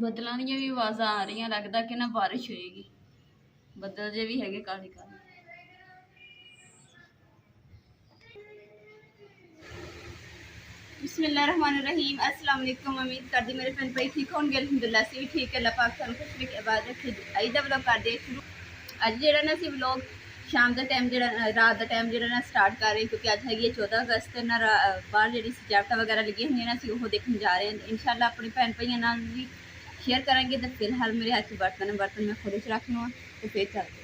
ਬੱਦਲਾਂ ਦੀਆਂ ਵੀ ਆਵਾਜ਼ਾਂ ਆ ਰਹੀਆਂ, ਲੱਗਦਾ ਕਿ ਨਾ ਬਾਰਿਸ਼ ਹੋਏਗੀ। ਬੱਦਲ ਜੇ ਵੀ ਹੈਗੇ ਕਾਲੇ ਕਾਲੇ। बिस्मिल्लाहिर्रहमानिर्रहीम अस्सलाम वालेकुम। उम्मीद करती मेरे भैन भाई ठीक होंगे। अल्हम्दुलिल्लाह से भी ठीक है। अल्लाह पाक सानू खुश रखे, आबाद रखे। अज दा व्लॉग कर दे शुरू। अज जेड़ा ना असीं व्लॉग शाम का टाइम जेड़ा रात का टाइम जेड़ा ना स्टार्ट कर रहे, क्योंकि अज है 14 अगस्त ना बाहर जी सजावटां वगैरह लगी हुई ना, असीं ओह देखने जा रहे हैं। इंशाअल्लाह अपने भैन भाइयों नाल भी शेयर करेंगे। तो फिलहाल मेरे हाथ बर्तन मैं खुद च रख लवां तो फिर चलते।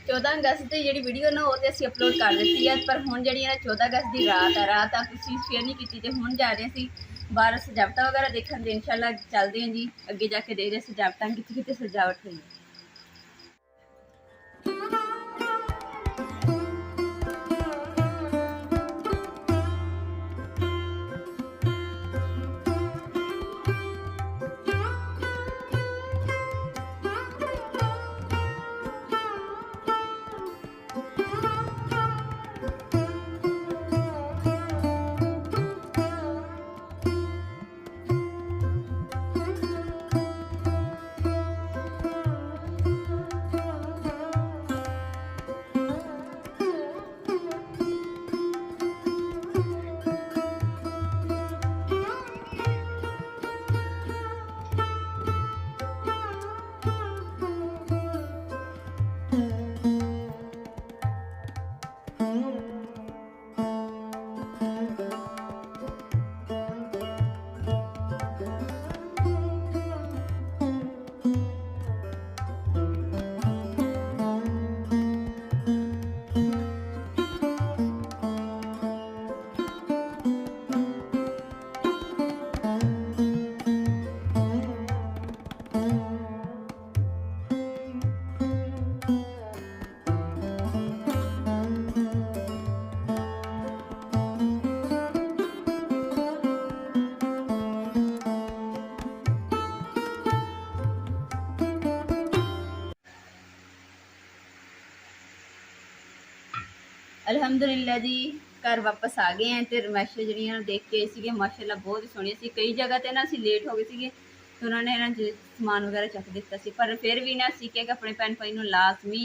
14 अगस्त की जी वीडियो ना वो तो असीं अपलोड कर दी है, पर हुण जी 14 अगस्त की रात है, रात आप शेयर नहीं की। तो हुण जा रहे हैं बाहर सजावटां वगैरह देखने। तो इंशाअल्लाह चलते हैं जी, अगे जाके देख रहे सजावटां कित्थे कित्थे सजावट हुई है। अलहमदुलिल्लाह जी घर वापस आ गए हैं। तो रमैश जड़ियाँ देख के सी माशाअल्लाह बहुत ही सोहनियां सी। कई जगह तो ना असीं लेट हो गए थे, तो उन्होंने ना समान वगैरह चक दिता सी, पर फिर भी ना असीं कि अपने भैन भाई लाजमी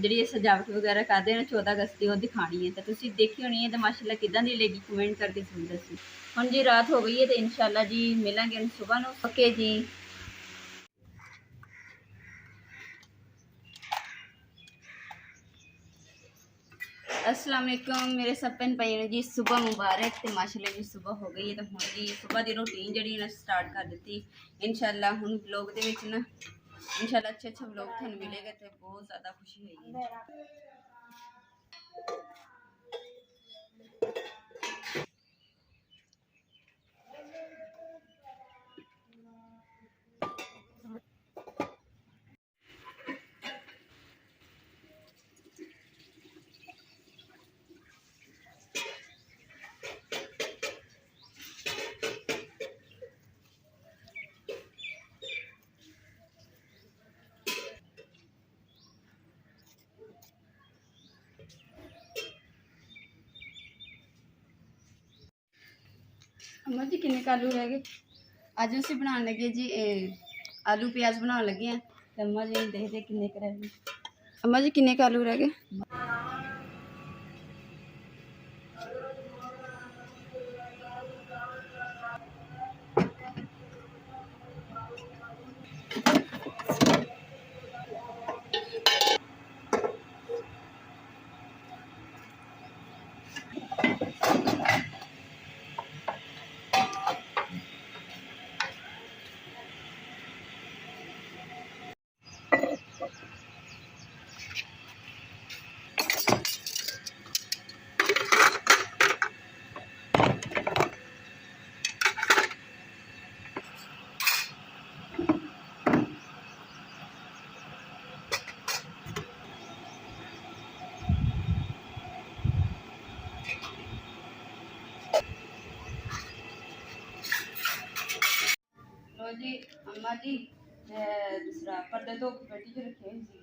जी सजावट वगैरह करते हैं 14 अगस्त की, वो दिखानी है। तो तुसीं देखी होनी है। तो माशाअल्लाह किदां दी लगी कमेंट करके जरूर दसी। हुण जी रात हो गई है, तो इंशाअल्लाह जी मिलांगे सुबह नूं। ओके जी। अस्सलाम वालेकुम मेरे सब भैन भाइयों ने जी, सुबह मुबारक। तो माशाअल्लाह जी सुबह हो गई है। तो हुण जी सुबह की रूटीन जी ना स्टार्ट कर दी। इंशाअल्लाह हुण व्लॉग दे विच ना इंशाअल्लाह अच्छे अच्छे व्लॉग तुहानूं मिलेगा, तो बहुत ज़्यादा खुशी होगी। अम्मा जी किन्ने आलू रह गए? अज असीं बनाने लगे जी आलू प्याज बनाने लगे हैं। तो अम्मा जी देखते किन्ने रह गए। अम्मा जी किन्ने आलू रह गए? लो जी अम्मा जी दूसरा पर्दे तो पेटी च रखे हुए सी,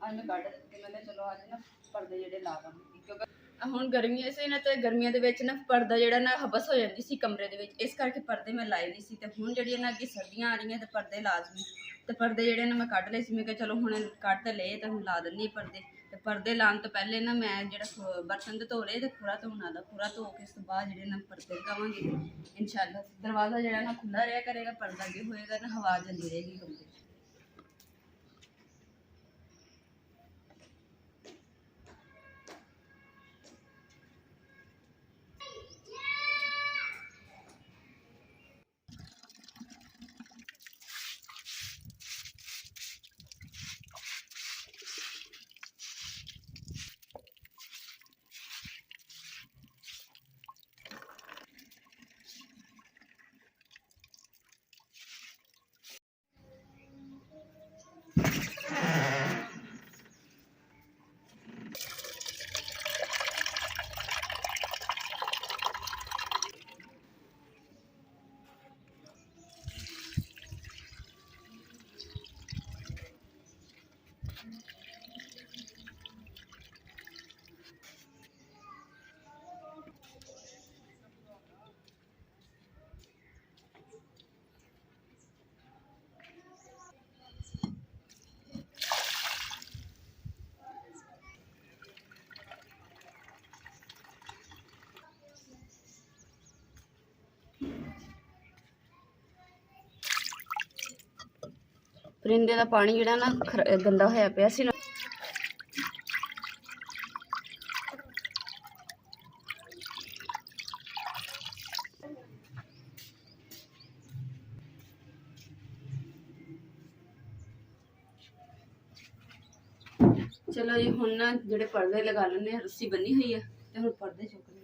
ਅੱਜ ਮੈਂ ਕੱਢ ਦਿੱਤੇ। ਮੈਂ ਕਿਹਾ ਚਲੋ ਅੱਜ ਨਾ ਪਰਦੇ ਜਿਹੜੇ ਲਾ ਦਾਂਗੀ, ਕਿਉਂਕਿ ਹੁਣ ਗਰਮੀਆਂ ਸੀ ਨਾ, ਤੇ ਗਰਮੀਆਂ ਦੇ ਵਿੱਚ ਨਾ ਪਰਦਾ ਜਿਹੜਾ ਨਾ ਹਬਸ ਹੋ ਜਾਂਦੀ ਸੀ ਕਮਰੇ ਦੇ ਵਿੱਚ, ਇਸ ਕਰਕੇ ਪਰਦੇ ਮੈਂ ਲਾਏ ਨਹੀਂ ਸੀ। ਤੇ ਹੁਣ ਜਿਹੜੀਆਂ ਨਾ ਅੱਗੇ ਸਰਦੀਆਂ ਆ ਰਹੀਆਂ ਤੇ ਪਰਦੇ ਲਾਜ਼ਮੀ, ਤੇ ਪਰਦੇ ਜਿਹੜੇ ਨੇ ਮੈਂ ਕੱਢ ਲਏ ਸੀ। ਮੈਂ ਕਿਹਾ ਚਲੋ ਹੁਣ ਕੱਢ ਤਾਂ ਲਏ ਤੇ ਹੁਣ ਲਾ ਦਿੰਦੀ ਪਰਦੇ। ਤੇ ਪਰਦੇ ਲਾਉਣ ਤੋਂ ਪਹਿਲੇ ਨਾ ਮੈਂ ਜਿਹੜਾ ਬਰਤਨ ਧੋ ਲਏ ਤੇ ਖੁਰਾ ਧੋਣ ਵਾਲਾ, ਖੁਰਾ ਧੋ ਕੇ ਉਸ ਤੋਂ ਬਾਅਦ ਜਿਹੜੇ ਨਾ ਪਰਦੇ ਲਗਾਵਾਂਗੇ ਇਨਸ਼ਾਅੱਲਾ। ਦਰਵਾਜ਼ਾ ਜਿਹੜਾ ਨਾ ਖੁੱਲ੍ਹਾ ਰਿਹਾ ਕਰੇਗਾ, ਪਰਦਾ ਅੱਗੇ ਹੋਏਗਾ ਨਾ, ਹਵਾ ਜਾਂਦੀ ਰਹੇਗੀ ਕਮਰੇ 'ਚ। ਪਰਿੰਦੇ ਦਾ ਪਾਣੀ ਜਿਹੜਾ ਨਾ ਗੰਦਾ ਹੋਇਆ ਪਿਆ ਸੀ ਨਾ, ਚਲੋ ਜੀ ਹੁਣ ਨਾ ਜਿਹੜੇ ਪਰਦੇ ਲਗਾ ਲੈਂਦੇ ਆ, ਰੱਸੀ ਬੰਨੀ ਹੋਈ ਆ ਤੇ ਹੁਣ ਪਰਦੇ ਚੁੱਕ ਲੈਂਦੇ।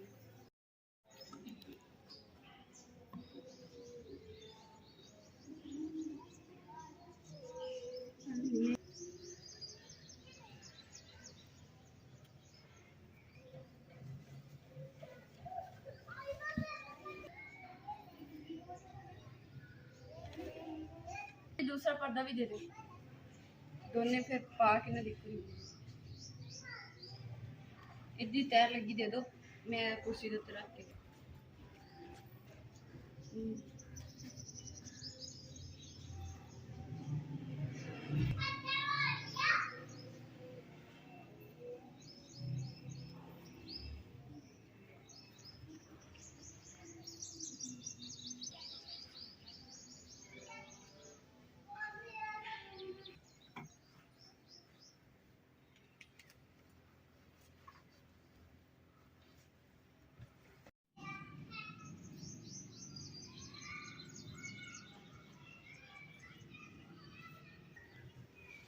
दूसरा पर्दा भी दे दो, दोनों फिर पा के ना दिखती इतनी तैर लगी दे दो, मैं कुर्सी के उत्ते रख के।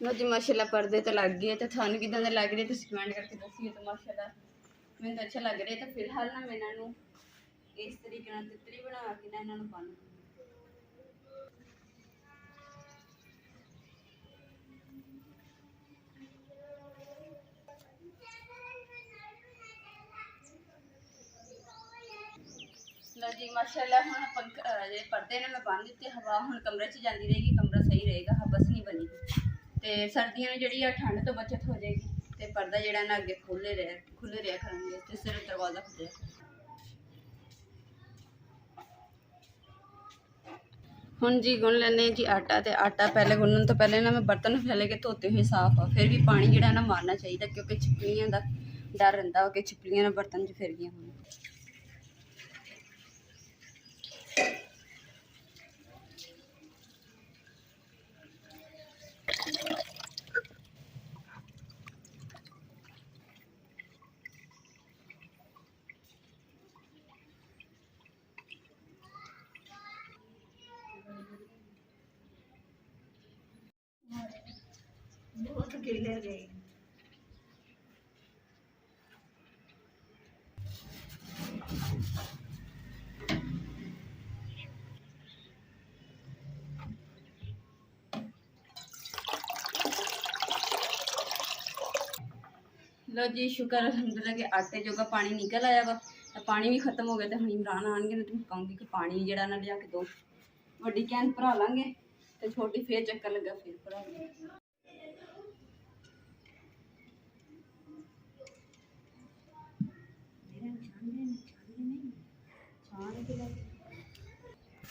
लो जी माशाल्लाह पर्दे तो लग गए, तो थानू किदां दे लग रहे तुसीं कमेंट करके दसिए। तो माशाल्लाह मैनूं तो अच्छा लग रहा। तो फिलहाल ना मैं इन्हां नूं इस तरीके नाल तितली बना के ना इन्हां नूं बन लो जी माशाल्लाह हुण पर्दे ने मैं बन दिते। हवा हुण कमरे च जाती रहेगी, कमरा सही रहेगा, हबस नहीं बनेगी। तो सर्दियों में जी ठंड तो बचत हो जाएगी। तो पर्दा जो ना अगे खुले रहा करेंगे, तो सिर्फ दरवाज़ा खुले। हुण जी गुन लेने जी आटा। तो आटा पहले गुनन तो पहले ना मैं बर्तन फैले के धोते हुए साफ आ, फिर भी पानी जो ना मारना चाहिए, क्योंकि छिपकलियां का डर रहा कि छिपकलियां ना बर्तन च फिर गई हों। बहुत गिले गए। लो जी शुक्र अलहमदुलिल्लाह के आटे जोगा पानी निकल आया वा। तो पानी भी खत्म हो गया। तो हम इमरान आएंगे तो कहूँगी कि पानी जरा ना लिया के दो, वड्डी कैन भरा लाँगे तो छोटी फिर चक्कर लगा फिर भरा।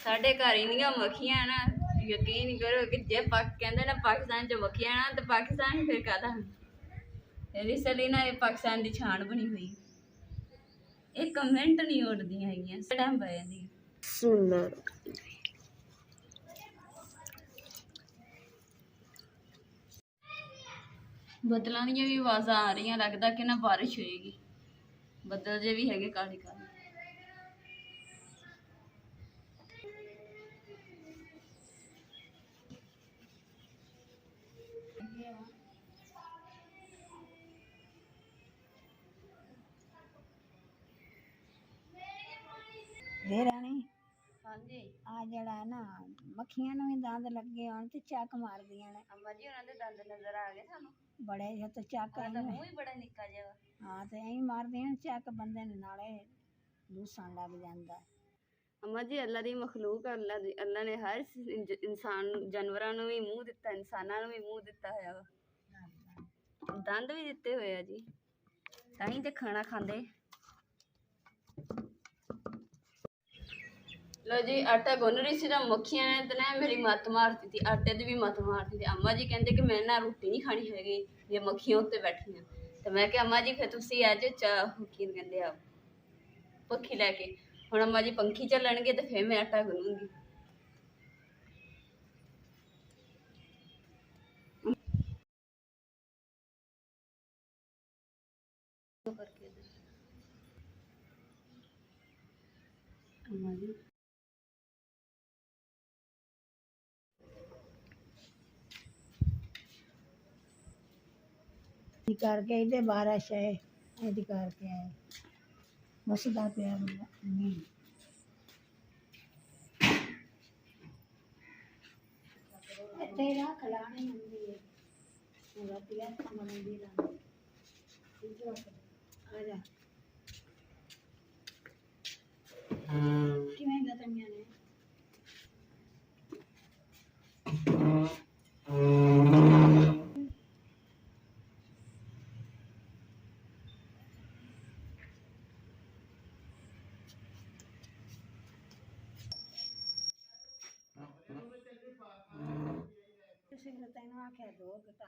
ਸਾਡੇ ਘਰ ਇੰਨੀਆਂ ਮੱਖੀਆਂ ਨਾ, ਯਕੀਨ ਕਰੋ ਕਿ ਜੇ ਕਹਿੰਦੇ ਨਾ ਪਾਕਿਸਤਾਨ 'ਚ ਮੱਖੀਆਂ ਨਾ, ਤਾਂ ਪਾਕਿਸਤਾਨ ਫਿਰ ਕਾਹਦਾ। ਇਸ ਲਈ ਨਾ ਇਹ ਪਾਕਿਸਤਾਨ ਦੀ ਛਾਣ ਬਣੀ ਹੋਈ, ਇੱਕ ਮਿੰਟ ਨਹੀਂ ਉੱਡਦੀਆਂ ਹੈਗੀਆਂ, ਟਾਈਮ ਪੈ ਜਾਂਦੀ। ਸੁੰਦਰ ਬੱਦਲਾਂ ਦੀਆਂ ਵੀ ਆਵਾਜ਼ਾਂ ਆ ਰਹੀਆਂ, ਲੱਗਦਾ ਕਿ ਨਾ ਬਾਰਿਸ਼ ਹੋਏਗੀ। ਬੱਦਲ ਜੇ ਵੀ ਹੈਗੇ ਕਾਲੇ ਕਾਲੇ। ਰਾਣੀ ਹਾਂਜੀ ਆ ਜਿਹੜਾ ਨਾ ਮੱਖੀਆਂ ਨੂੰ ਵੀ ਦੰਦ ਲੱਗੇ ਹੋਣ ਤੇ ਚੱਕ ਮਾਰਦੀਆਂ ਨੇ। ਅੰਮਾ ਜੀ ਉਹਨਾਂ ਦੇ ਦੰਦ ਨਜ਼ਰ ਆ ਗਏ ਸਾਨੂੰ। ਬੜੇ ਜੋ ਤੇ ਚੱਕ ਉਹਦਾ ਮੂੰਹ ਹੀ ਬੜਾ ਨਿੱਕਾ ਜਿਹਾ ਵਾ। ਹਾਂ ਤੇ ਐਂ ਮਾਰਦੀਆਂ ਨੇ ਚੱਕ, ਬੰਦੇ ਨੇ ਨਾਲੇ ਲੂਸਣ ਲੱਗ ਜਾਂਦਾ। ਅੰਮਾ ਜੀ ਅੱਲਾ ਦੀ ਮਖਲੂਕ, ਅੱਲਾ ਨੇ ਹਰ ਇਨਸਾਨ ਜਾਨਵਰਾਂ ਨੂੰ ਵੀ ਮੂੰਹ ਦਿੱਤਾ, ਇਨਸਾਨਾਂ ਨੂੰ ਵੀ ਮੂੰਹ ਦਿੱਤਾ ਹੋਇਆ ਵਾ, ਦੰਦ ਵੀ ਦਿੱਤੇ ਹੋਏ ਆ ਜੀ, ਤਾਂ ਹੀ ਤੇ ਖਾਣਾ ਖਾਂਦੇ। लो जी आटा गुन रही सी ना, मक्खियां ने तो ना मेरी मत मारती थी, आटे की भी मत मारती थी। अम्मा जी कहते कि मैं ना रोटी नहीं खानी हैगी जे मक्खियां उत्ते बैठियां। तो मैं क्या अम्मा जी फिर तुसी अज चाह की कहते आ पखी लैके, हुण अम्मा जी पंखी चलणगे तो फिर मैं आटा गुनूंगी। अम्मा जी करके इधर बारिश है, ऐसी करके आए बसदा पिया नहीं। तेरा खिलाने होंदी है रतिया कमरंदी लाने आजा किवें गतमियां ने तेन आख्या दो घटा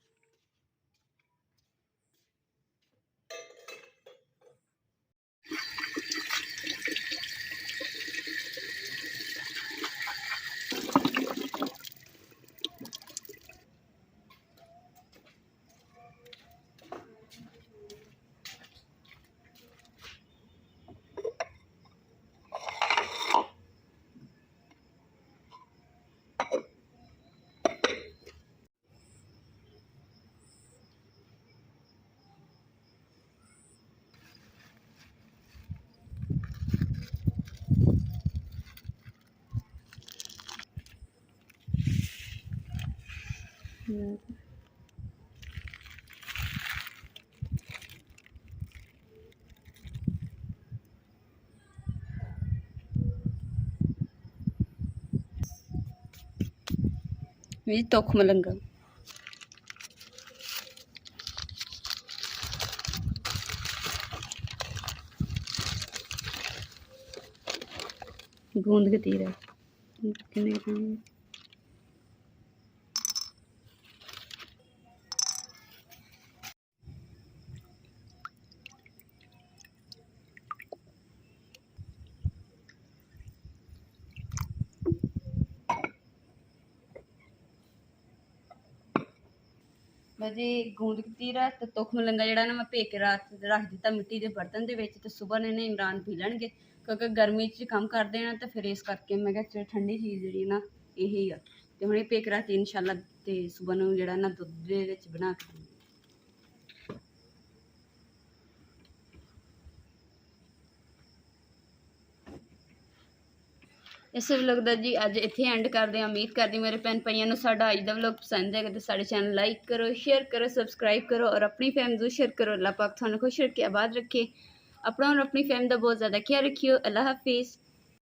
ਵੀ ਤੁਖ ਮਲੰਗਾ ਗੂੰਦ ਕੇ ਤੀਰ ਕਿੰਨੇ ਖਾਣੇ जी गूंद कतीरा तो तुख मलंगा जड़ा ना मैं भे के रात रख दिता मिट्टी के बर्तन के विच, ते सुबह ने इमरान पी लैणगे क्योंकि गर्मी च कम करते हैं तो फिर इस करके मैं क्या ठंडी चीज़ जी ना यही आ, तो हुणे भे के रात इंशाल्लाह ते सुबह नूं जड़ा ना दुध दे विच बना के इस व्लॉग का जी अज इत्थे एंड करते हैं। उम्मीद करती मेरे भैन भाइयों साडा अज दा व्लॉग पसंद है तो साडे चैनल लाइक करो, शेयर करो, सबसक्राइब करो और अपनी फैमिली को शेयर करो। अल्लाह पाक तुहानूं खुश रखे, आबाद रखे, अपना और अपनी फैमिली का बहुत ज़्यादा ख्याल रखियो। अल्लाह हाफिज़।